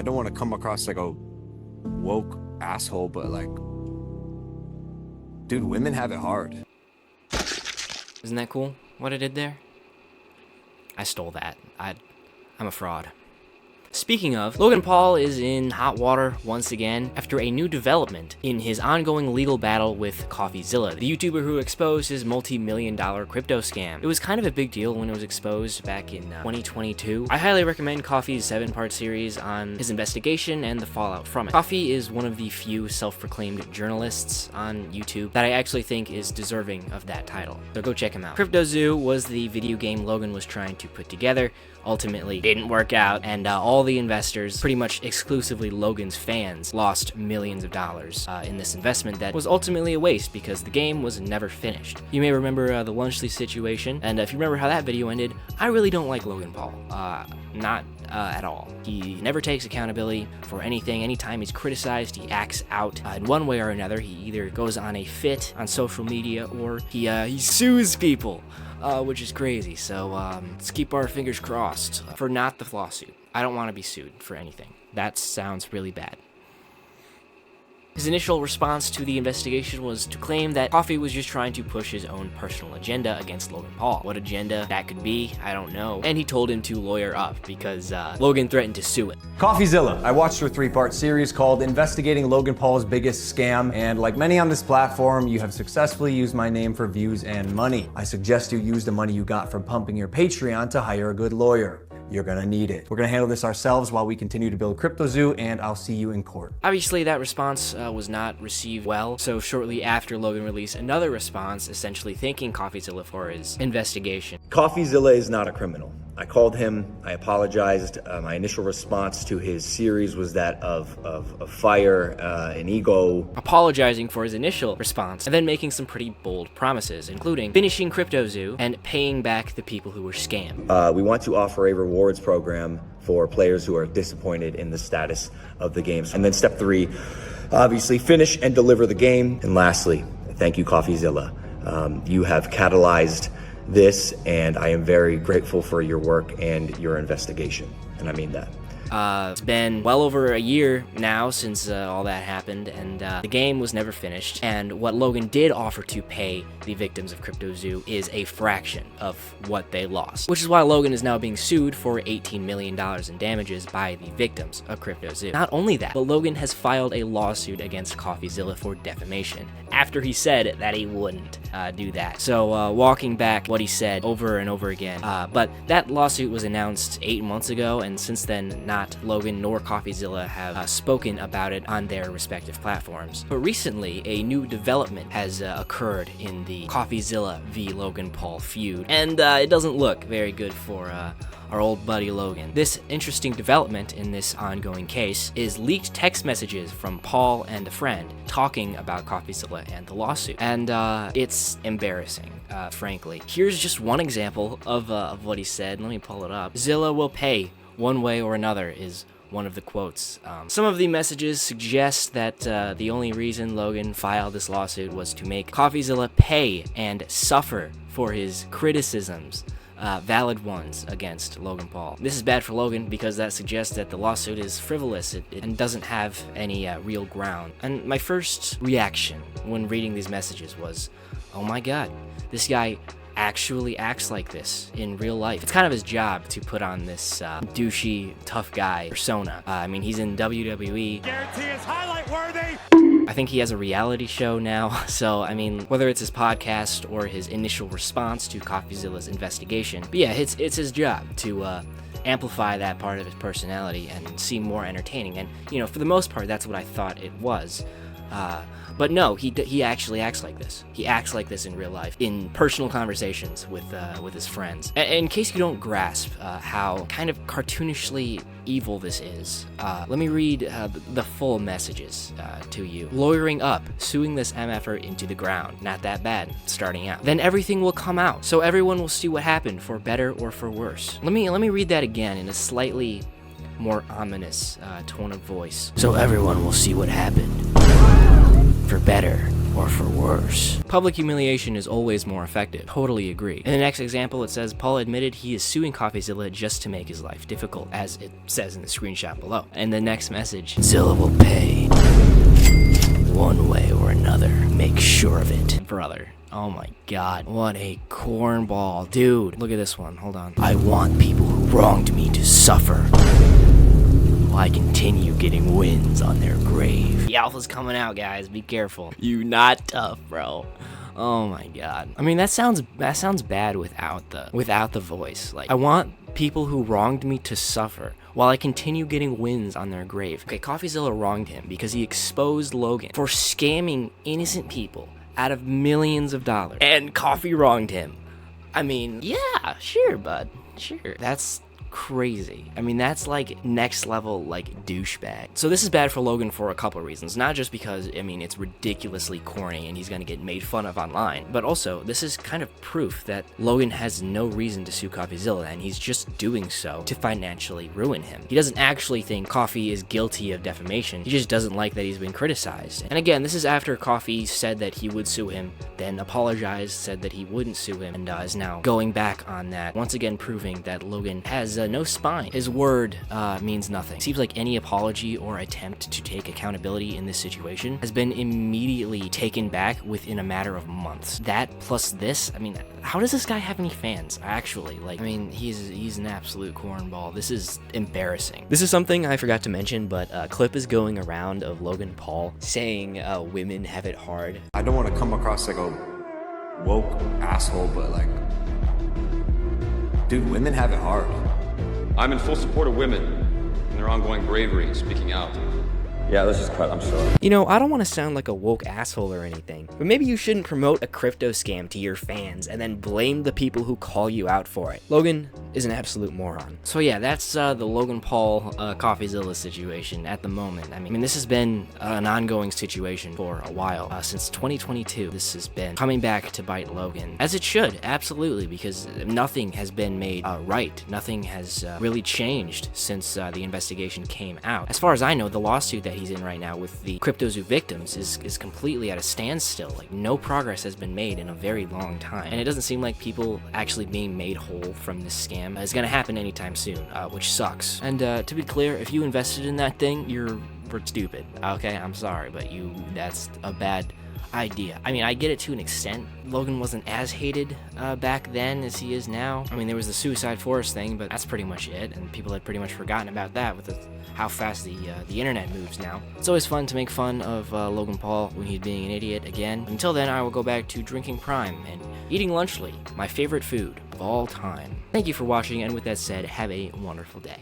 I don't want to come across like a woke asshole, but like, dude, women have it hard. Isn't that cool, what I did there? I stole that. I'm a fraud. Speaking of, Logan Paul is in hot water once again after a new development in his ongoing legal battle with CoffeeZilla, the YouTuber who exposed his multi-million-dollar crypto scam. It was kind of a big deal when it was exposed back in 2022. I highly recommend Coffee's 7-part series on his investigation and the fallout from it. Coffee is one of the few self-proclaimed journalists on YouTube that I actually think is deserving of that title, so go check him out. CryptoZoo was the video game Logan was trying to put together. Ultimately didn't work out, and all the investors, pretty much exclusively Logan's fans, lost millions of dollars in this investment that was ultimately a waste because the game was never finished. You may remember the Lunchley situation, and if you remember how that video ended, I really don't like Logan Paul. Not at all. He never takes accountability for anything. Anytime he's criticized, he acts out in one way or another. He either goes on a fit on social media or he sues people. Which is crazy, so let's keep our fingers crossed for not the lawsuit. I don't want to be sued for anything. That sounds really bad. His initial response to the investigation was to claim that Coffee was just trying to push his own personal agenda against Logan Paul. What agenda that could be, I don't know. And he told him to lawyer up because Logan threatened to sue it. CoffeeZilla. I watched your 3-part series called Investigating Logan Paul's Biggest Scam, and like many on this platform, you have successfully used my name for views and money. I suggest you use the money you got from pumping your Patreon to hire a good lawyer. You're gonna need it. We're gonna handle this ourselves while we continue to build CryptoZoo, and I'll see you in court. Obviously, that response was not received well, so shortly after Logan released another response, essentially thanking CoffeeZilla for his investigation. CoffeeZilla is not a criminal. I called him, I apologized. My initial response to his series was that of fire and ego. Apologizing for his initial response, and then making some pretty bold promises, including finishing CryptoZoo and paying back the people who were scammed. We want to offer a rewards program for players who are disappointed in the status of the games. And then step 3, obviously finish and deliver the game. And lastly, thank you, CoffeeZilla. You have catalyzed this, and I am very grateful for your work and your investigation, and I mean that. It's been well over a year now since all that happened, and the game was never finished. And what Logan did offer to pay the victims of CryptoZoo is a fraction of what they lost, which is why Logan is now being sued for $18 million in damages by the victims of CryptoZoo. Not only that, but Logan has filed a lawsuit against CoffeeZilla for defamation after he said that he wouldn't do that. So walking back what he said over and over again. But that lawsuit was announced 8 months ago, and since then, not Logan nor CoffeeZilla have spoken about it on their respective platforms. But recently, a new development has occurred in the CoffeeZilla v. Logan Paul feud, and it doesn't look very good for our old buddy Logan. This interesting development in this ongoing case is leaked text messages from Paul and a friend talking about CoffeeZilla and the lawsuit, and it's embarrassing, frankly. Here's just one example of what he said. Let me pull it up. "Zilla will pay one way or another" is one of the quotes. Some of the messages suggest that the only reason Logan filed this lawsuit was to make CoffeeZilla pay and suffer for his criticisms, valid ones, against Logan Paul. This is bad for Logan because that suggests that the lawsuit is frivolous and doesn't have any real ground. And my first reaction when reading these messages was, oh my god, this guy actually acts like this in real life. It's kind of his job to put on this douchey, tough guy persona. I mean, he's in WWE. Guarantee is highlight worthy. I think he has a reality show now, so I mean, whether it's his podcast or his initial response to CoffeeZilla's investigation, but yeah, it's his job to amplify that part of his personality and seem more entertaining. And you know, for the most part, that's what I thought it was. But no, he actually acts like this. He acts like this in real life, in personal conversations with his friends. In case you don't grasp how kind of cartoonishly evil this is, let me read the full messages to you. "Lawyering up, suing this MFer into the ground. Not that bad, starting out. Then everything will come out, so everyone will see what happened, for better or for worse." Let me read that again in a slightly more ominous tone of voice. "So everyone will see what happened, for better or for worse. Public humiliation is always more effective. Totally agree. In the next example, it says Paul admitted he is suing CoffeeZilla just to make his life difficult, as it says in the screenshot below. And the next message, Zilla will pay. One way or another. Make sure of it. Brother. Oh my god. What a cornball. Dude, look at this one. Hold on. I want people who wronged me to suffer. I continue getting wins on their grave. The alpha's coming out, guys. Be careful. You not tough, bro. Oh my god. I mean, that sounds bad without the voice. Like, I want people who wronged me to suffer while I continue getting wins on their grave. Okay, CoffeeZilla wronged him because he exposed Logan for scamming innocent people out of millions of dollars. And Coffee wronged him. I mean, yeah, sure, bud. Sure. That's crazy. I mean, that's like next level, like, douchebag. So this is bad for Logan for a couple reasons. Not just because, I mean, it's ridiculously corny and he's gonna get made fun of online, but also this is kind of proof that Logan has no reason to sue CoffeeZilla, and he's just doing so to financially ruin him. He doesn't actually think Coffee is guilty of defamation. He just doesn't like that he's been criticized. And again, this is after Coffee said that he would sue him, then apologized, said that he wouldn't sue him, and is now going back on that, once again proving that Logan has no spine. His word means nothing. Seems like any apology or attempt to take accountability in this situation has been immediately taken back within a matter of months. That plus this, I mean, how does this guy have any fans, actually? Like, I mean, he's an absolute cornball. This is embarrassing. This is something I forgot to mention, but a clip is going around of Logan Paul saying women have it hard. I don't want to come across like a woke asshole, but like, dude, women have it hard. I'm in full support of women and their ongoing bravery in speaking out. Yeah, let's just cut. I'm sorry. You know, I don't want to sound like a woke asshole or anything, but maybe you shouldn't promote a crypto scam to your fans and then blame the people who call you out for it. Logan is an absolute moron. So yeah, that's the Logan Paul CoffeeZilla situation at the moment. I mean, this has been an ongoing situation for a while. Since 2022, this has been coming back to bite Logan, as it should, absolutely, because nothing has been made right. Nothing has really changed since the investigation came out. As far as I know, the lawsuit that he's in right now with the CryptoZoo victims is completely at a standstill. Like, no progress has been made in a very long time, and it doesn't seem like people actually being made whole from this scam is gonna happen anytime soon, which sucks. And to be clear, if you invested in that thing, you're stupid. Okay, I'm sorry, but that's a bad idea. I mean, I get it to an extent. Logan wasn't as hated back then as he is now. I mean, there was the Suicide Forest thing, but that's pretty much it, and people had pretty much forgotten about that with how fast the internet moves now. It's always fun to make fun of Logan Paul when he's being an idiot again. Until then, I will go back to drinking Prime and eating Lunchly, my favorite food of all time. Thank you for watching, and with that said, have a wonderful day.